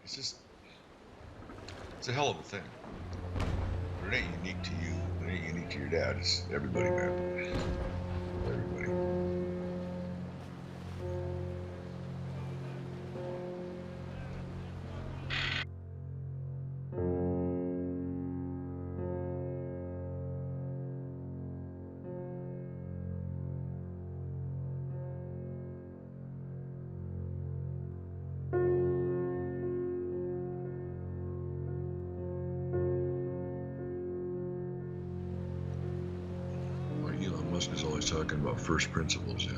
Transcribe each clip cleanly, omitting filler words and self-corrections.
It's just, it's a hell of a thing. But it ain't unique to you. It ain't unique to your dad. It's everybody, man. Everybody. Elon Musk is always talking about first principles, in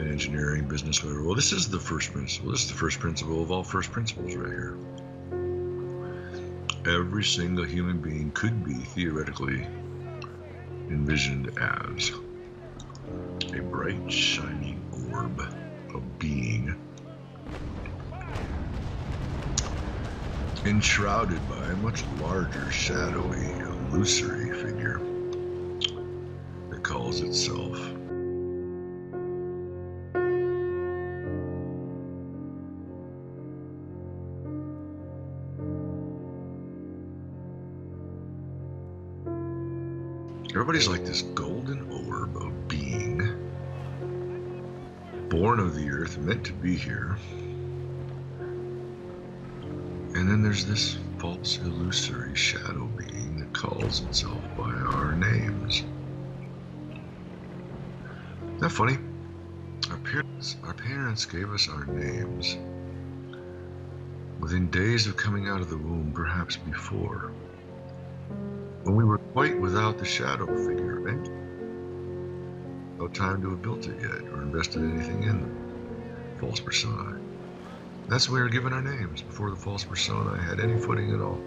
engineering, business, whatever. Well, this is the first principle. This is the first principle of all first principles right here. Every single human being could be theoretically envisioned as a bright, shining orb of being, enshrouded by a much larger, shadowy, illusory figure that calls itself everybody's like this golden orb of being, born of the earth, meant to be here. And then there's this false, illusory shadow being that calls itself by our names. Isn't that funny? Our parents gave us our names within days of coming out of the womb, perhaps before, when we were quite without the shadow figure, right? No time to have built it yet or invested anything in the false persona. That's when we were given our names, before the false persona had any footing at all.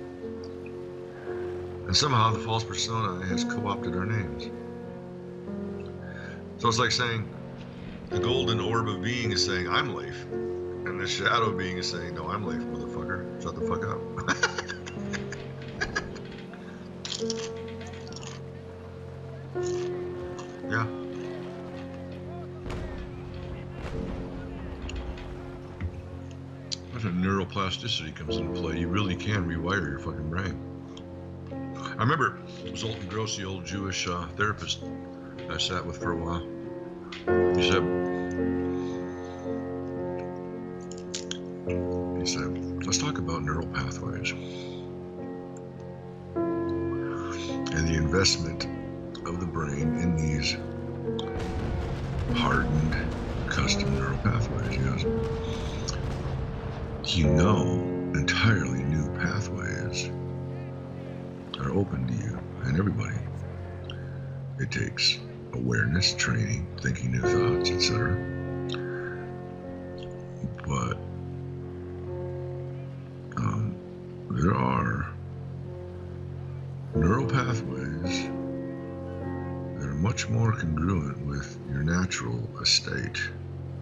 And somehow the false persona has co-opted our names. So it's like saying, the golden orb of being is saying, I'm Leif. And the shadow being is saying, no, I'm Leif, motherfucker. Shut the fuck up. Yeah. That's when neuroplasticity comes into play. You really can rewire your fucking brain. I remember Zoltan Gross, the old Jewish therapist I sat with for a while. He said, let's talk about neural pathways and the investment of the brain in these hardened, custom neural pathways. He goes, entirely new pathways are open to you and everybody. It takes awareness, training, thinking new thoughts, etc. But there are neural pathways that are much more congruent with your natural estate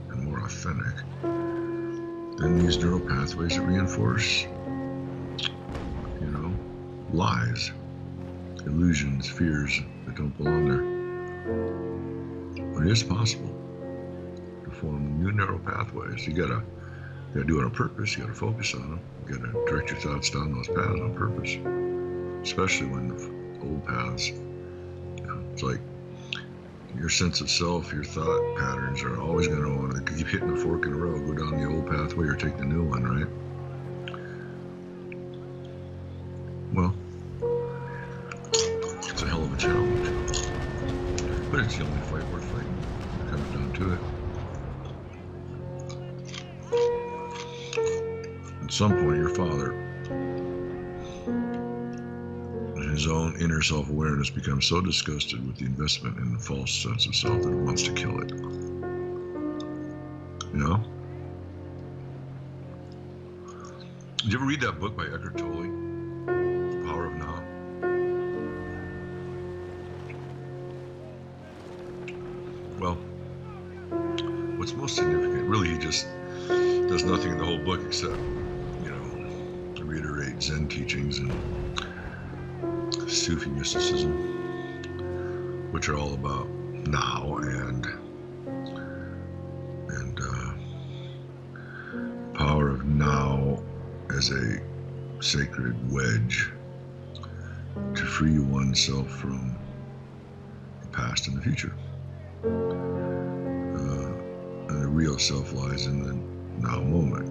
and more authentic than these neural pathways that reinforce, lies, illusions, fears that don't belong there. But it is possible to form new neural pathways. You gotta do it on purpose. You gotta focus on them. You gotta direct your thoughts down those paths on purpose, especially when the old paths. It's like your sense of self, your thought patterns are always going to want to keep hitting the fork in the road, go down the old pathway or take the new one, right? Well, it's a hell of a challenge, but it's the only fight worth fighting. It comes down to it. At some point, your father, his own inner self-awareness, becomes so disgusted with the investment in the false sense of self that it wants to kill it. Did you ever read that book by Eckhart Tolle, The Power of Now? Well, what's most significant, really, he just does nothing in the whole book except, reiterate Zen teachings and Sufi mysticism, which are all about now and power as a sacred wedge to free oneself from the past and the future. And the real self lies in the now moment.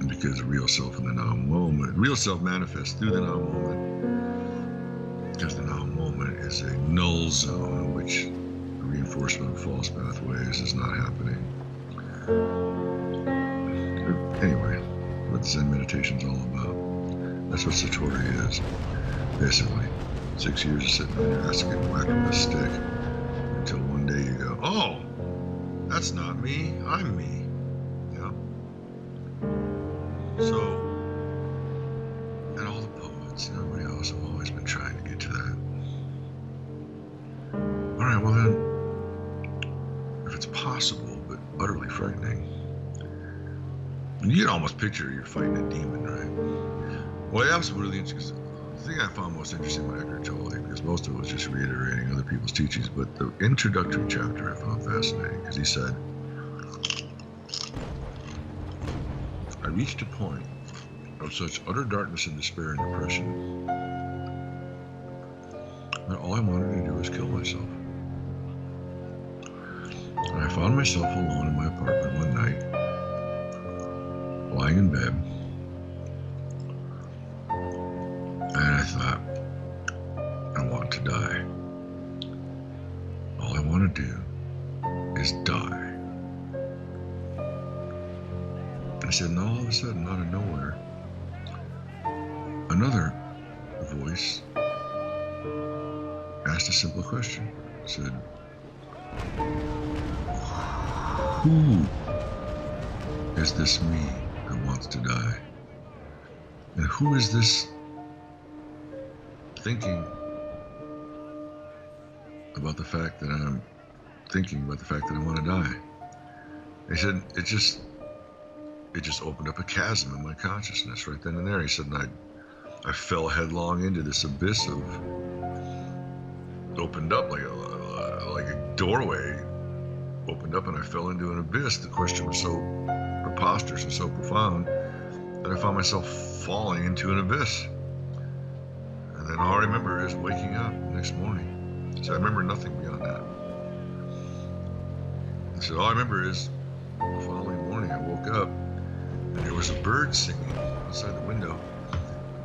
And because the real self in the now moment, real self manifests through the now moment, because the now moment is a null zone in which the reinforcement of false pathways is not happening. Anyway, what Zen meditation is all about. That's what Satori is, basically. 6 years of sitting on your ass and getting whacked with a stick until one day you go, oh, that's not me, I'm me. Yeah. So, and all the poets and everybody else have always been trying to get to that. All right, well then, if it's possible but utterly frightening, you can almost picture you're fighting a demon, right? Well, that was really interesting. The thing I found most interesting about Eckhart Tolle, because most of it was just reiterating other people's teachings, but the introductory chapter I found fascinating, because he said, I reached a point of such utter darkness and despair and depression that all I wanted to do was kill myself. And I found myself alone in my apartment one night, lying in bed, and I thought, I want to die. All I want to do is die. I said, and all of a sudden, out of nowhere, another voice asked a simple question. It said, who is this me that wants to die? And who is this thinking about the fact that I'm thinking about the fact that I want to die? He said, it just opened up a chasm in my consciousness right then and there. He said, and I fell headlong into this abyss of, opened up like a doorway opened up, and I fell into an abyss. The question was so preposterous and so profound that I found myself falling into an abyss. And then all I remember is waking up the next morning. So I remember nothing beyond that. He said, all I remember is the following morning I woke up and there was a bird singing outside the window.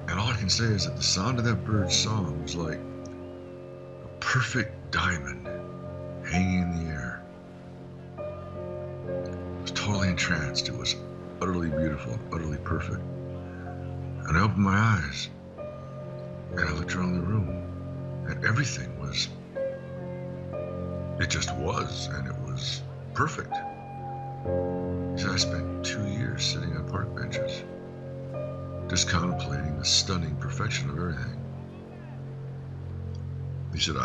And all I can say is that the sound of that bird's song was like a perfect diamond hanging in the air. I was totally entranced. It was utterly beautiful, utterly perfect. And I opened my eyes and I looked around the room and everything was, it just was, and it was perfect. He said, I spent 2 years sitting on park benches, just contemplating the stunning perfection of everything. He said,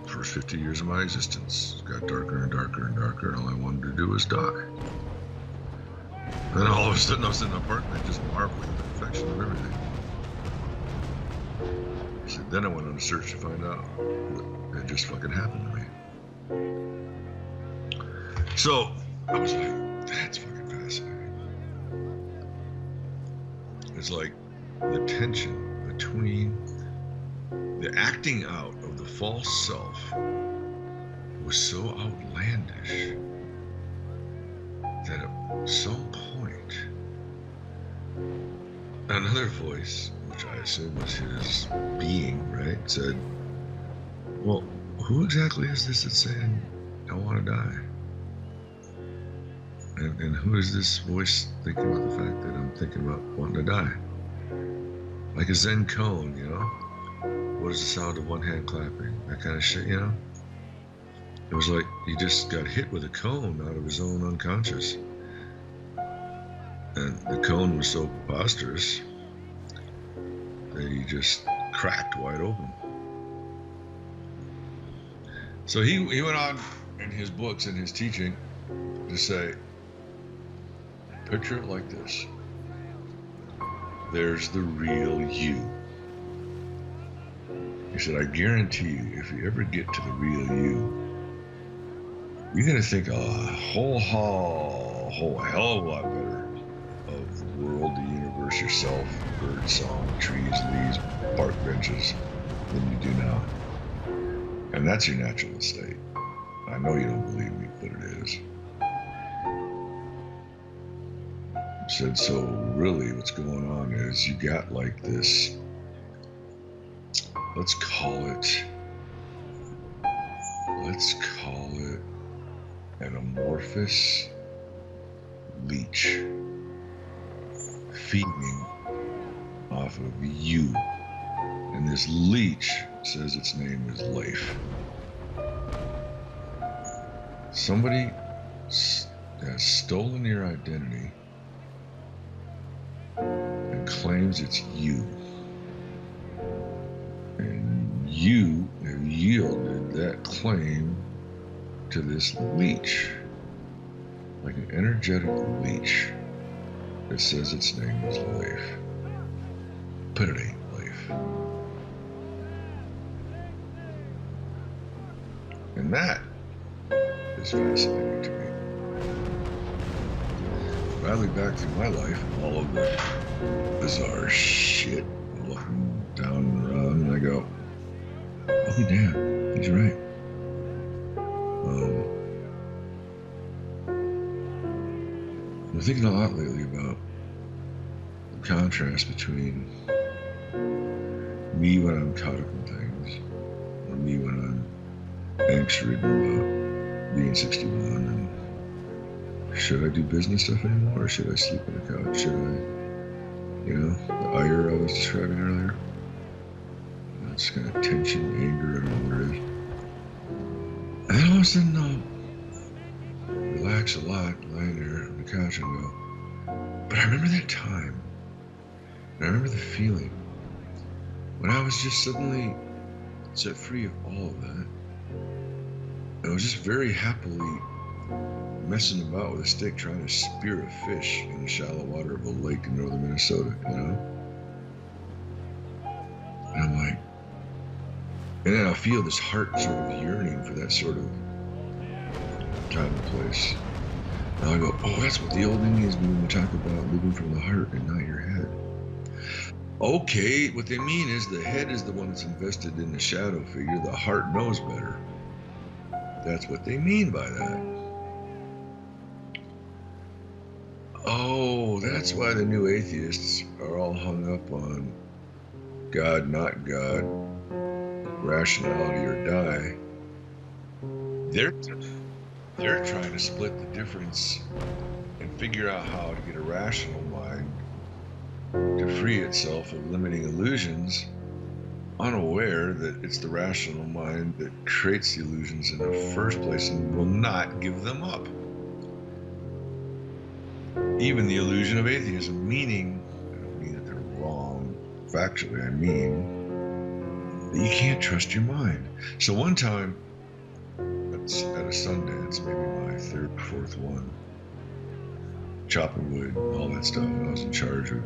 first 50 years of my existence got darker and darker and darker, and all I wanted to do was die. And then all of a sudden I was sitting on a park bench just marveling at the perfection of everything. He said, then I went on a search to find out what had just fucking happened to me. So I was like, that's fucking fascinating. It's like the tension between the acting out of the false self was so outlandish that at some point, another voice, which I assume was his being, right, said, well, who exactly is this that's saying, I want to die? And who is this voice thinking about the fact that I'm thinking about wanting to die? Like a Zen koan, you know? What is the sound of one hand clapping? That kind of shit, you know? It was like he just got hit with a cone out of his own unconscious. And the cone was so preposterous that he just cracked wide open. So he went on in his books and his teaching to say, picture it like this. There's the real you. He said, I guarantee you, if you ever get to the real you, you're going to think a whole hell of a lot better of universe yourself, bird song, trees, leaves, park benches, than you do now. And that's your natural state. I know you don't believe me, but it is. I said, so really what's going on is you got like this, let's call it an amorphous leech feeding off of you. And this leech says its name is life. Somebody has stolen your identity and claims it's you. And you have yielded that claim to this leech, like an energetic leech that says its name is life. But it ain't life. And that is fascinating to me. I look back through my life and all of the bizarre shit looking down and around, and I go, oh damn, he's right. I'm thinking a lot lately about the contrast between me when I'm caught up in things, or me when I'm angst-ridden about being 61, and should I do business stuff anymore, or should I sleep on the couch? Should I, the ire I was describing earlier? It's kind of tension, anger, I don't know what it is. And then all of a sudden, relax a lot, lying there on the couch and go, but I remember that time, and I remember the feeling when I was just suddenly set free of all of that. And I was just very happily messing about with a stick trying to spear a fish in the shallow water of a lake in northern Minnesota, And I'm like, and then I feel this heart sort of yearning for that sort of time and place. And I go, oh, that's what the old Indians do when they talk about living from the heart and not your head. Okay, what they mean is the head is the one that's invested in the shadow figure. The heart knows better. That's what they mean by that. Oh, that's why the new atheists are all hung up on God, not God, rationality or die. They're trying to split the difference and figure out how to get a rational mind to free itself of limiting illusions, unaware that it's the rational mind that creates the illusions in the first place and will not give them up. Even the illusion of atheism, meaning, I don't mean that they're wrong factually, I mean that you can't trust your mind. So one time, at a Sundance, maybe my third or fourth one, chopping wood, all that stuff, and I was in charge of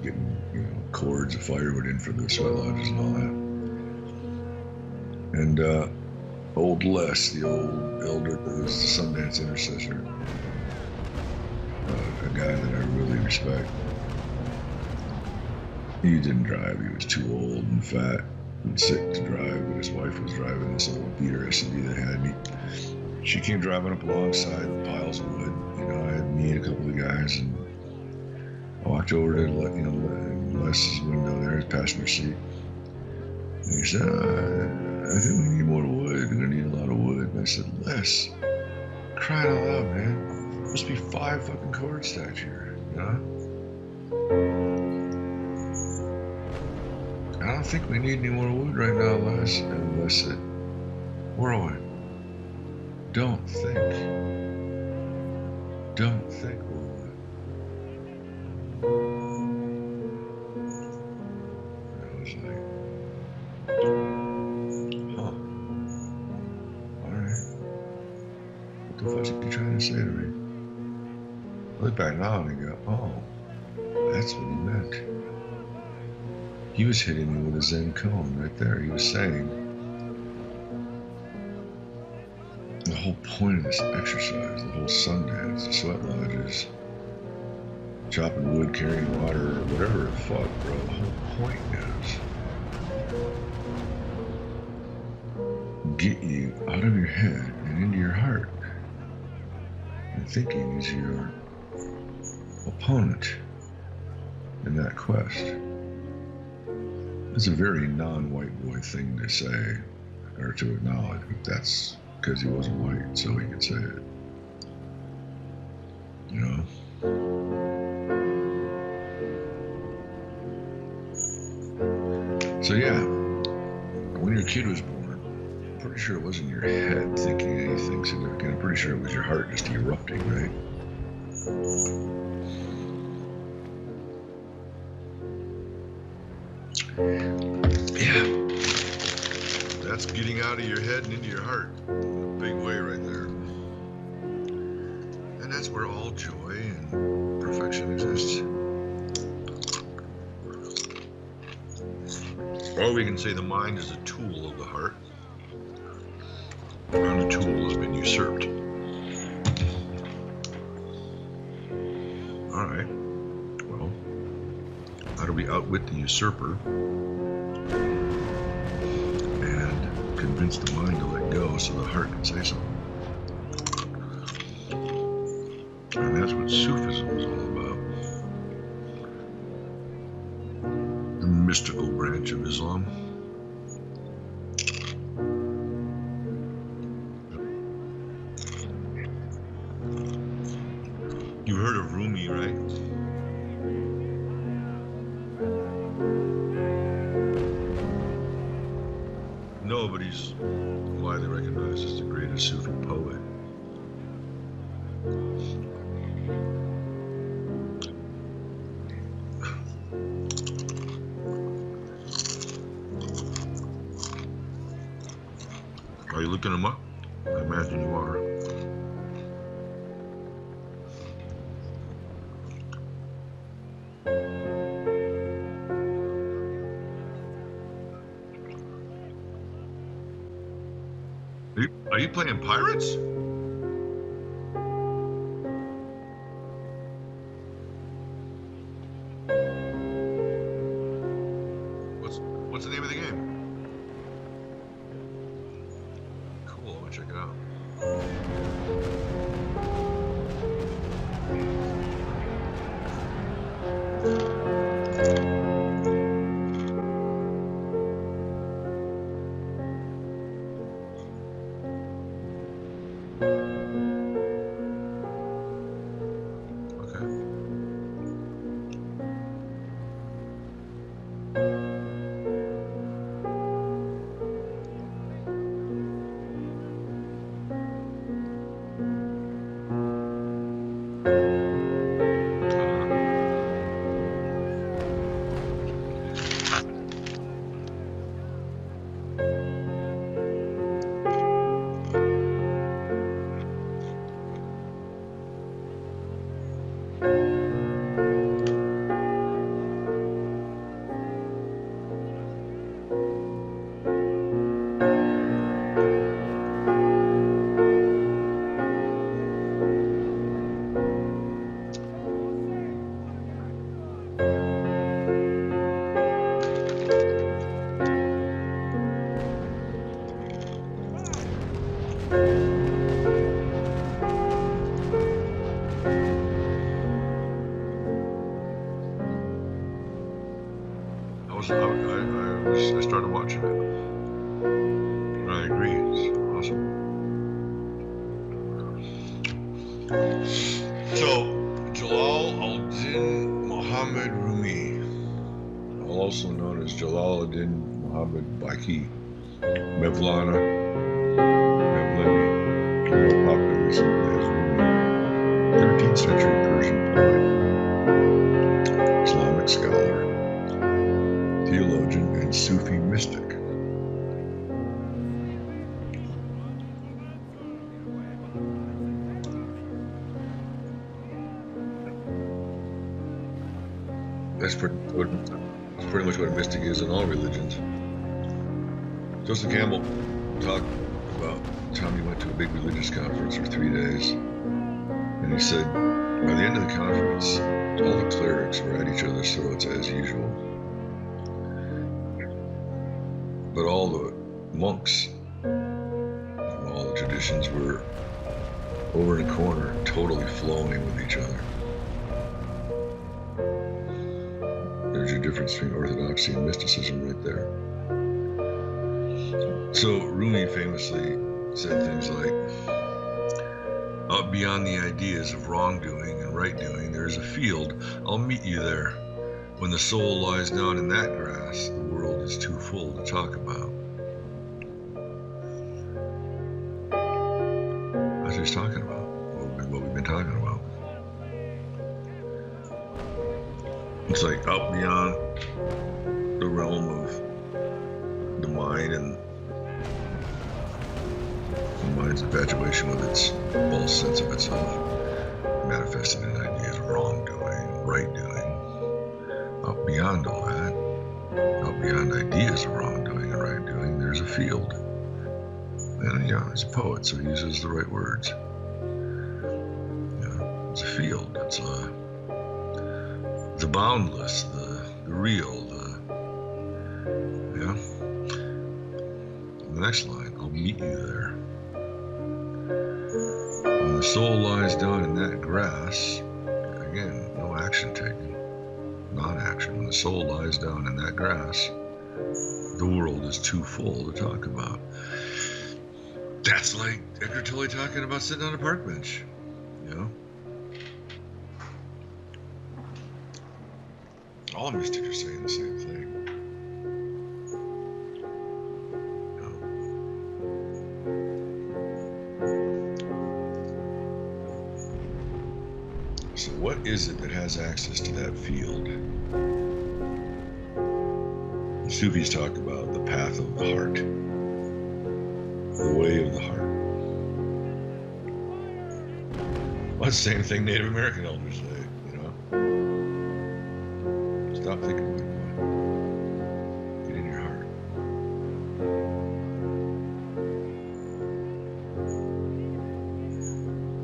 getting, cords of firewood in for the sweat lodges and all that. And old Les, the old elder that was the Sundance intercessor, a guy that I really respect. He didn't drive. He was too old and fat and sick to drive, but his wife was driving this old beater SUV they had. She came driving up alongside the piles of wood. I had me and a couple of guys, and I walked over to Les's window there, his passenger seat. And he said, I think we need more wood. We're gonna need a lot of wood. And I said, Les, crying out loud, man. There must be 5 fucking cord stacked here, I don't think we need any more wood right now, Les. And Les said, Whirlwind, don't think, Whirlwind. And I was like, huh, all right. What the fuck's he trying to say to me? I look back now and I go, oh, that's what he meant. He was hitting me with a Zen cone right there. He was saying, the whole point of this exercise, the whole Sundance, the sweat lodges, chopping wood, carrying water, or whatever the fuck, bro. The whole point is get you out of your head and into your heart. And thinking is your opponent in that quest. It's a very non-white boy thing to say or to acknowledge, but that's because he wasn't white, so he could say it. You know? So yeah, when your kid was born, I'm pretty sure it wasn't your head thinking anything significant. I'm pretty sure it was your heart just erupting, right? Yeah. That's getting out of your head and into your heart. In a big way right there. And that's where all joy and perfection exists. Or we can say the mind is a tool of the heart. And the tool has been usurped. Alright. Well, how do we outwit the usurper? Convince the mind to let go so the heart can say something. And that's what Sufism is all about. The mystical branch of Islam. You heard of Rumi, right? No, but he's widely recognized as the greatest Sufi poet. Are you looking him up? I imagine you are. Are you playing pirates? What's the name of the game? Cool, I'm gonna check it out. I started watching it. And I agree, it's awesome. So, Jalal al-Din Muhammad Rumi, also known as Jalaluddin Muhammad Baqi, Mevlana, Mevlevi, more popularly as Rumi, 13th century Persian poet, Islamic scholar, theologian, and Sufi mystic. That's pretty much what a mystic is in all religions. Joseph Campbell talked about the time he went to a big religious conference for 3 days, and he said by the end of the conference All the clerics were at each other's throats as usual. But all the monks from all the traditions were over in a corner, totally flowing with each other. There's your difference between orthodoxy and mysticism right there. So Rumi famously said things like, "Up beyond the ideas of wrongdoing and right doing, there is a field. I'll meet you there. When the soul lies down in that grass, the world is too full to talk about." That's what he's talking about, what we've been talking about. It's like up beyond the realm of the mind and the mind's infatuation with its false sense of itself, manifested in ideas of wrongdoing, right doing. Up beyond all that, up beyond ideas of wrongdoing and right doing, there's a field. And he's a poet, so he uses the right words. It's a field. It's the boundless, the real, The next line, I'll meet you there. When the soul lies down in that grass, again, no action taken, non-action. When the soul lies down in that grass, the world is too full to talk about. That's like Eckhart Tolle talking about sitting on a park bench, All mystics are saying the same thing. So what is it that has access to that field? The Sufis talk about the path of the heart, the way of the heart. Well, it's the same thing Native American elders say, Stop thinking, my boy. Get in your heart.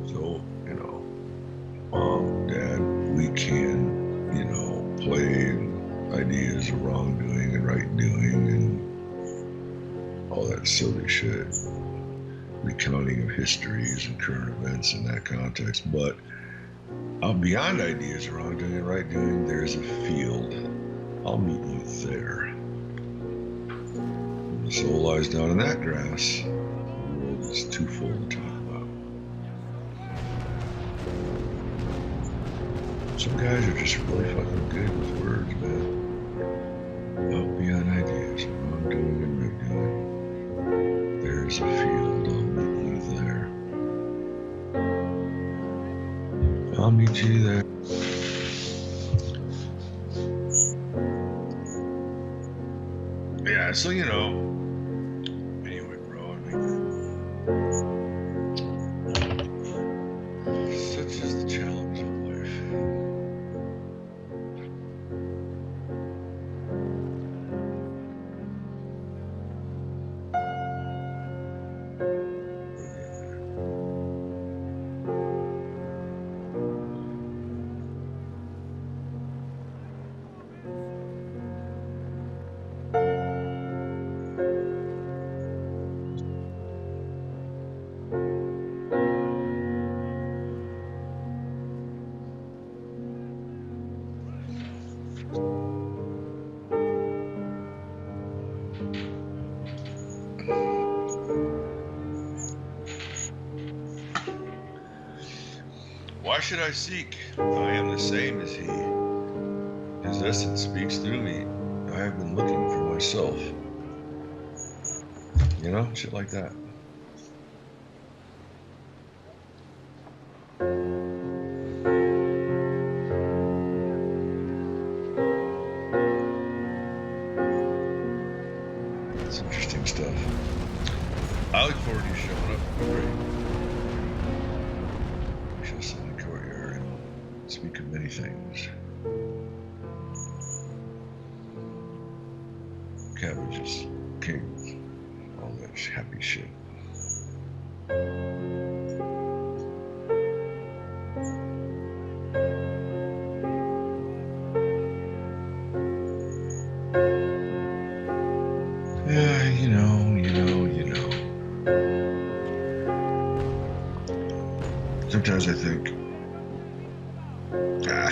So, Mom, Dad, we can, play ideas of wrongdoing and right doing and all that silly shit. Recounting of histories and current events in that context, but out beyond ideas of wrongdoing and right doing, there's a field. I'll meet you there. When the soul lies down in that grass, the world is too full to talk about. Some guys are just really fucking good with words, man. Out beyond ideas of wrongdoing and right doing, there's a field. I'll meet you there. Yeah, so anyway, bro, such is the challenge of life. Why should I seek? I am the same as he. His essence speaks through me. I have been looking for myself. Shit like that. It's interesting stuff. I look forward to you showing up. Great. We shall sit in the courtyard and speak of many things. Cabbages, kings, all that happy shit. Yeah, you know. Sometimes I think, I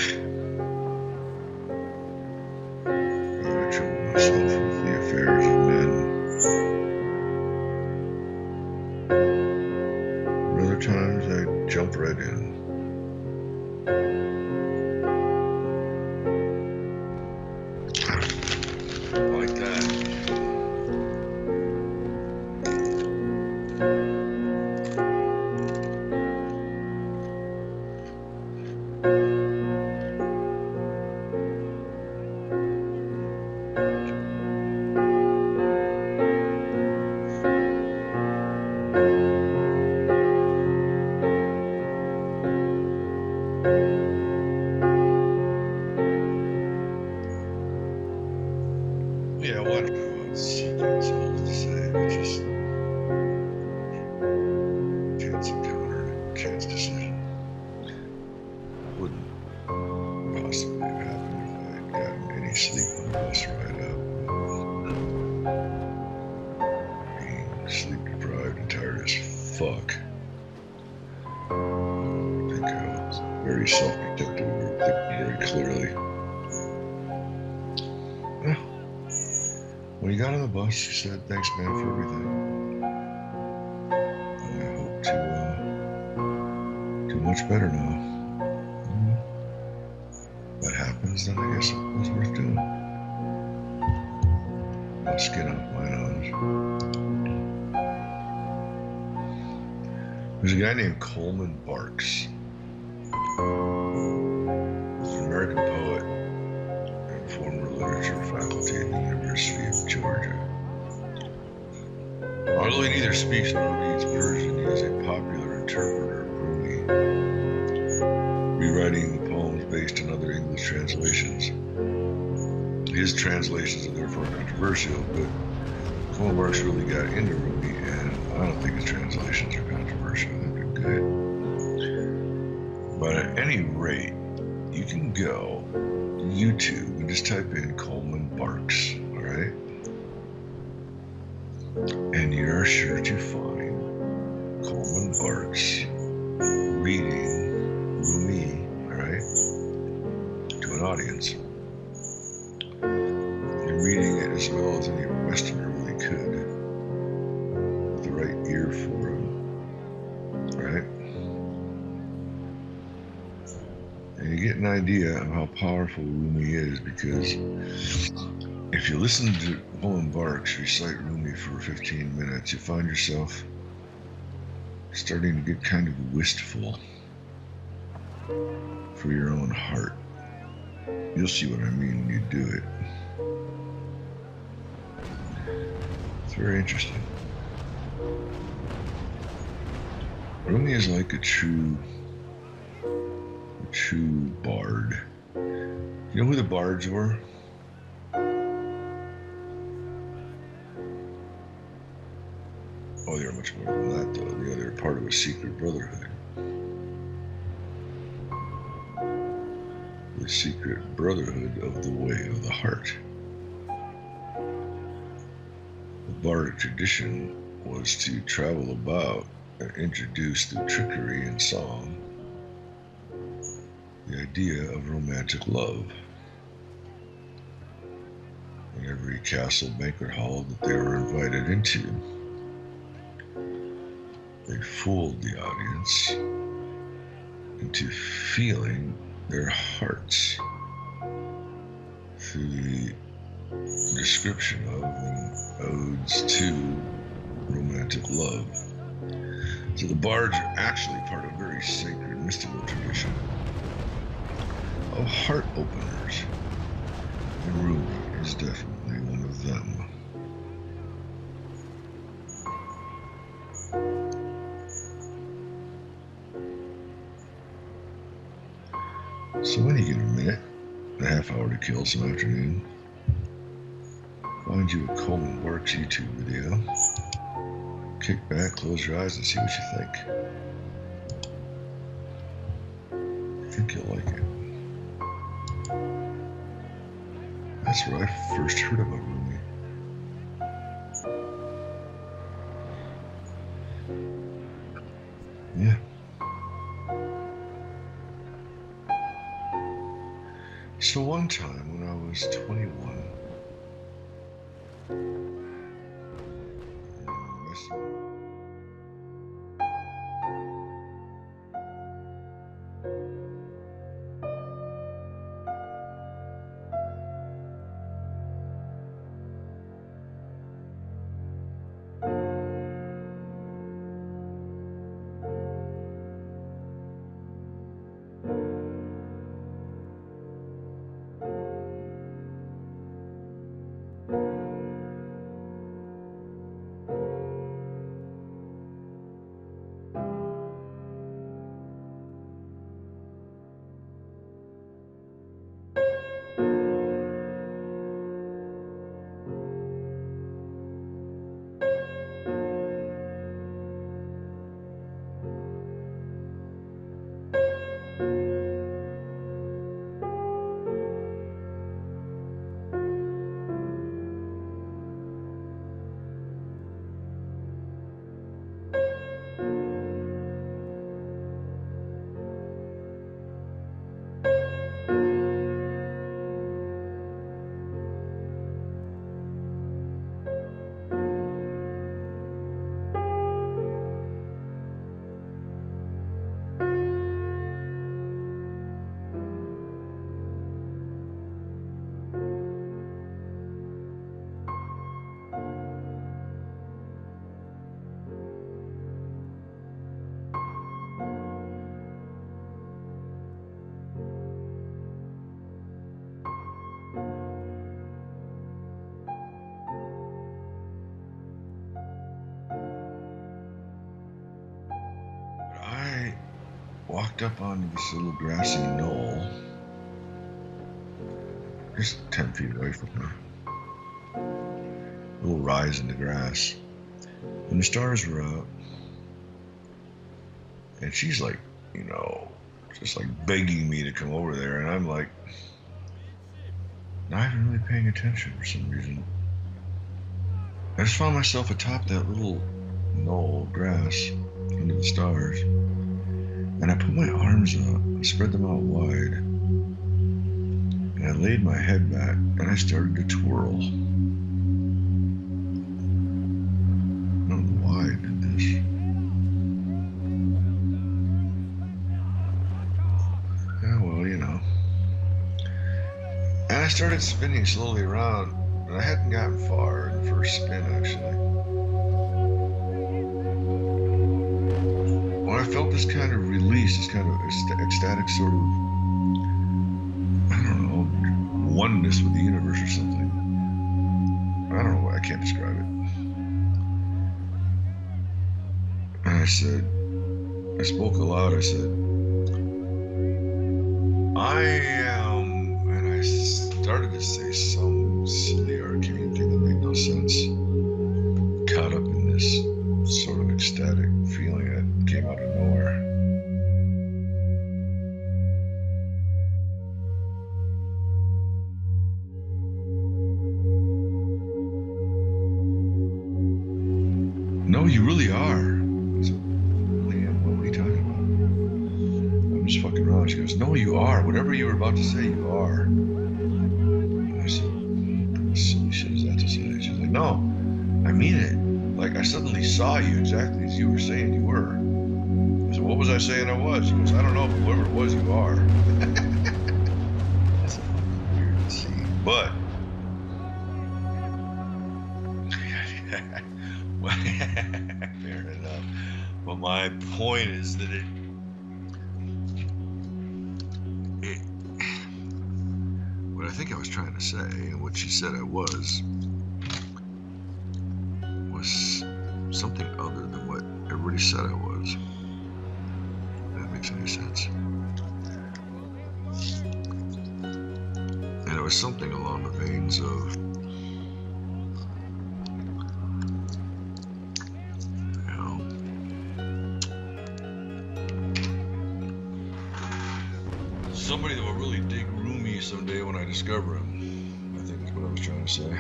trouble myself with the affairs of men. Other times I jump right in. Like that. Yeah, what? It's all to say. It's just chance encounter, chance decision. Wouldn't possibly have happened if I had gotten any sleep on the bus ride up. Being sleep deprived and tired as fuck. I think I was very self-protective or thinking very clearly. Well, when he got on the bus, he said, "Thanks, man, for everything. I hope to do much better now." If that happens, then I guess it was worth doing. No skin off my nose. There's a guy named Coleman Barks. He's an American poet and former literature faculty at the University of Georgia. Although he neither speaks nor reads Persian, he is a popular interpreter of Rumi, rewriting the poems based on other English translations. His translations are therefore controversial, but Coleman Barks really got into Rumi, and I don't think his translations are controversial. I think they're good. But at any rate, you can go to YouTube and just type in Coleman Barks, all right? And you're sure to find Coleman Barks reading Rumi, all right, to an audience. And reading it as well as any Westerner really could, with the right ear for him, right? And you get an idea of how powerful Rumi is, because if you listen to Coleman Barks recite Rumi for 15 minutes, you find yourself starting to get kind of wistful for your own heart. You'll see what I mean when you do it. It's very interesting. Rumi is like a true bard. You know who the bards were? Oh, they're much more than that, though. They're part of a secret brotherhood. The secret brotherhood of the way of the heart. The bardic tradition was to travel about and introduce through trickery and song the idea of romantic love. In every castle banquet hall that they were invited into, they fooled the audience into feeling their hearts through the description of and odes to romantic love. So the bards are actually part of a very sacred mystical tradition of heart openers, and Rumi is definitely one of them. So when you get a minute, a half hour to kill some afternoon, find you a Coleman Barks YouTube video, kick back, close your eyes, and see what you think. I think you'll like it. I That's where I first heard about Rumi. Yeah. So one time when I was 21, I walked up onto this little grassy knoll, just 10 feet away from her. A little rise in the grass. And the stars were out. And she's like, you know, just like begging me to come over there. And I'm like, not even really paying attention for some reason. I just found myself atop that little knoll of grass into the stars. And I put my arms out and spread them out wide. And I laid my head back and I started to twirl. I don't know why I did this. Yeah, well, you know. And I started spinning slowly around, and I hadn't gotten far in the first spin, actually. When I felt this kind of release, this kind of ecstatic sort of, I don't know, oneness with the universe or something. I don't know, I can't describe it. And I said, I spoke aloud, I said, I am, and I started to say some silly arcane thing that made no sense. Caught up in this sort of ecstatic feeling that came out of nowhere. No, you really are. I said, really am? What are you talking about? I'm just fucking around. She goes, no, you are. Whatever you were about to say, you are. And I said, what silly shit is that to say? She's like, no, I mean it. Like, I suddenly saw you exactly as you were saying you were. I said, what was I saying I was? She goes, I don't know, but whoever it was, you are. That's a fucking weird scene. But, fair enough. But my point is that what I think I was trying to say, and what she said I was something other than what everybody said I was. If that makes any sense. And it was something along the veins of, you know, somebody that will really dig Rumi someday when I discover him, I think is trying to say.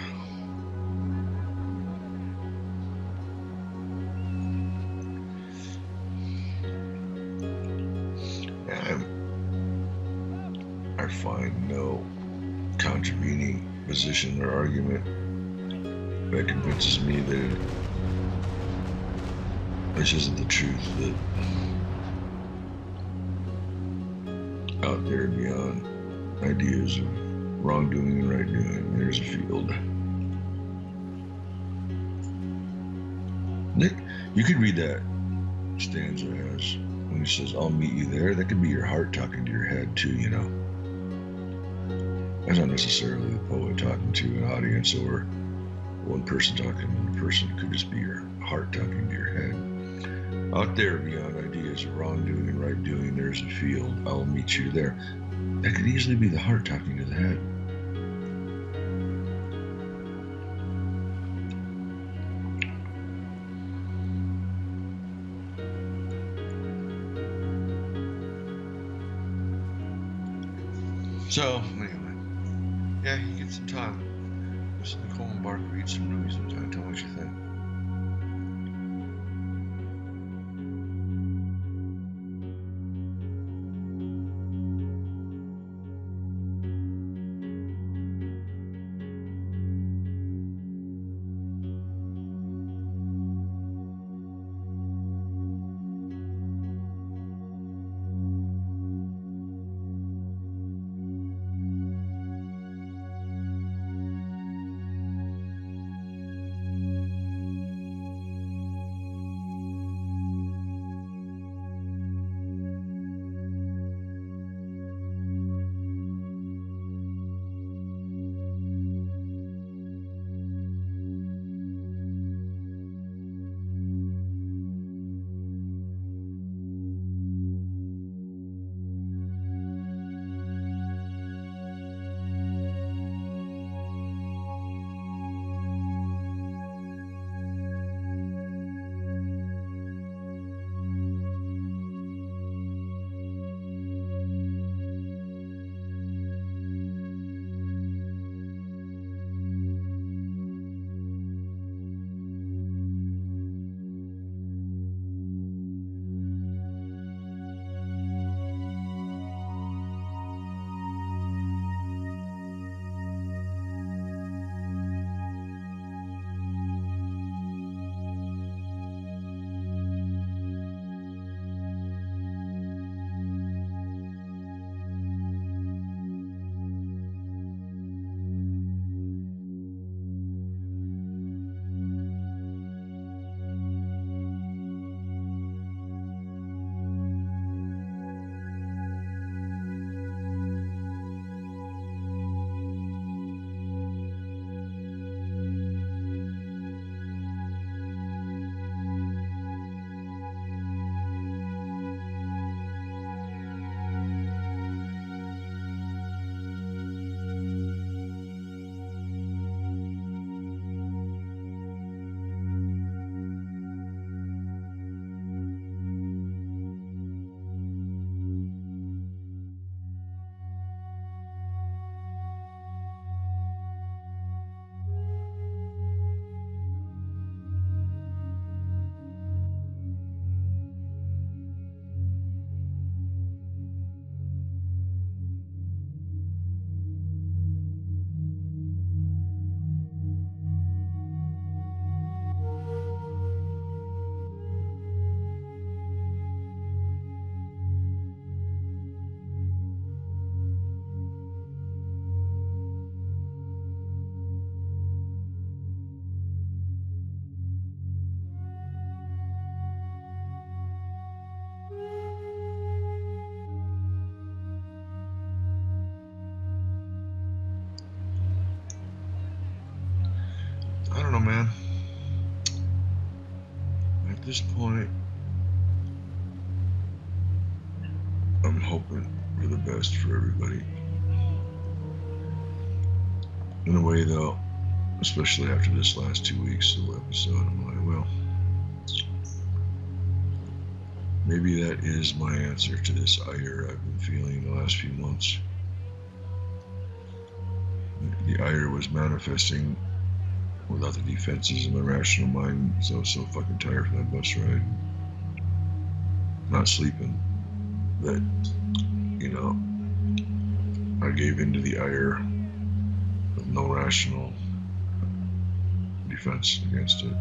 I find no contravening position or argument that convinces me that this isn't the truth, that out there beyond ideas of wrongdoing and right doing, there's a field. Nick, you could read that stanza as when he says, "I'll meet you there." That could be your heart talking to your head too, you know. That's not necessarily the poet talking to an audience or one person talking to another person. It could just be your heart talking to your head. Out there beyond ideas of wrongdoing and right doing, there's a field. I'll meet you there. That could easily be the heart talking to the head. So, anyway, yeah, you get some time. Listen to Coleman Barks, read some Rumi sometime. Tell me what you think. I don't know, man. At this point, I'm hoping for the best for everybody. In a way, though, especially after this last 2 weeks of the episode, I'm like, well, maybe that is my answer to this ire I've been feeling the last few months. The ire was manifesting without the defenses of my rational mind, because I was so fucking tired from that bus ride, not sleeping, that, you know, I gave in to the ire with no rational defense against it.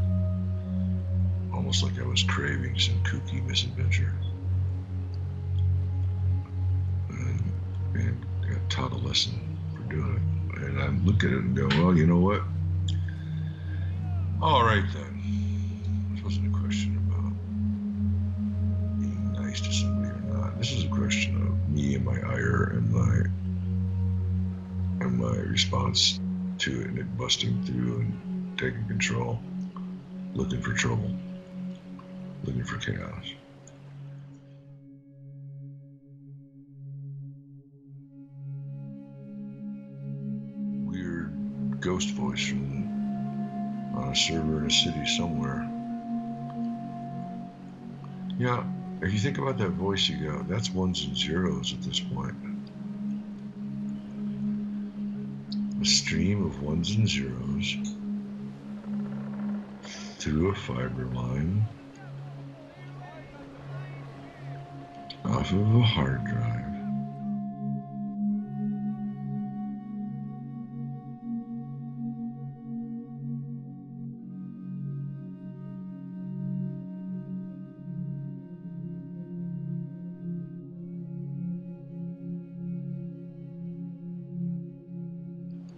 Almost like I was craving some kooky misadventure. And got taught a lesson for doing it. And I look at it and go, well, you know what? All right then. This wasn't a question about being nice to somebody or not. This is a question of me and my ire and my response to it, and it busting through and taking control, looking for trouble, looking for chaos. Weird ghost voice from on a server in a city somewhere. Yeah, if you think about that voice, you go, that's ones and zeros at this point. A stream of ones and zeros through a fiber line off of a hard drive.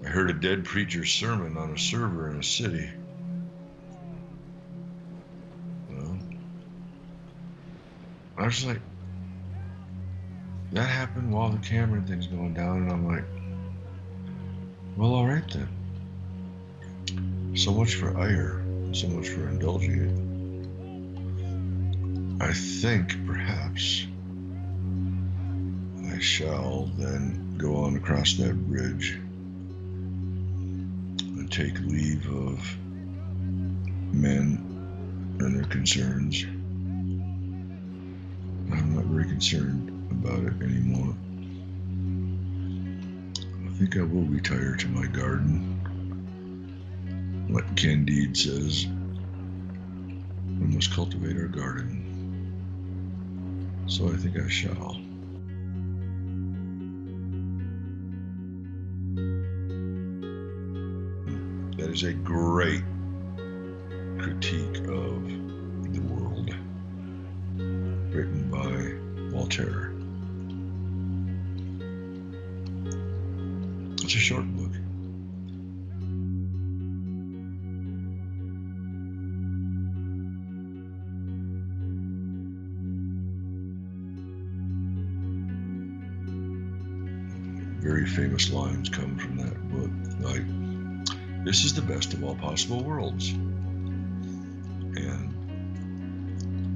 I heard a dead preacher's sermon on a server in a city. Well, I was like, that happened while the Cameron thing's going down, and I'm like, well, all right then. So much for ire, so much for indulging it. I think perhaps I shall then go on across that bridge and take leave of men and their concerns. I'm not very concerned about it anymore. I think I will retire to my garden. Like Candide says, we must cultivate our garden. So I think I shall. That is a great critique of the world, written by Voltaire. It's a short book. Very famous lines come from that book, like, this is the best of all possible worlds, and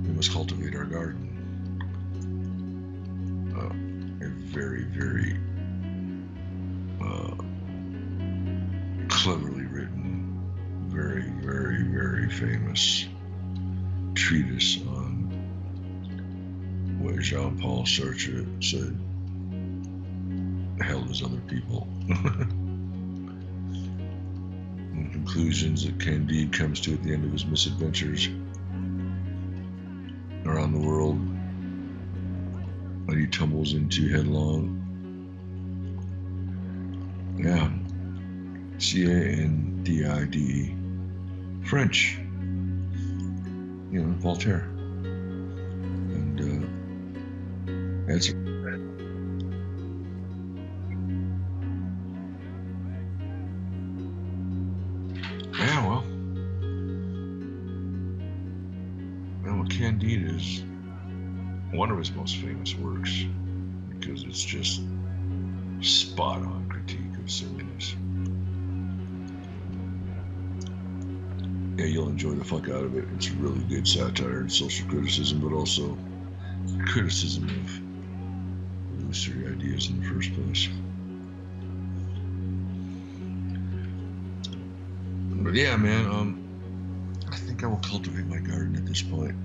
we must cultivate our garden. A very, very cleverly written, very, very, very famous treatise on what Jean-Paul Sartre said, hell is other people. And conclusions that Candide comes to at the end of his misadventures around the world that he tumbles into headlong. Yeah, C-A-N-D-I-D-E, French, you know, Voltaire. And that's Candide is one of his most famous works because it's just spot on critique of silliness. Yeah, you'll enjoy the fuck out of it. It's really good satire and social criticism, but also criticism of illusory ideas in the first place. But yeah, man, I think I will cultivate my garden at this point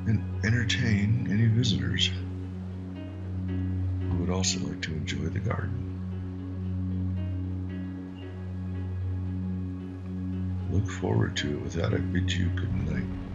and entertain any visitors who would also like to enjoy the garden. Look forward to it. With that, I bid you good night.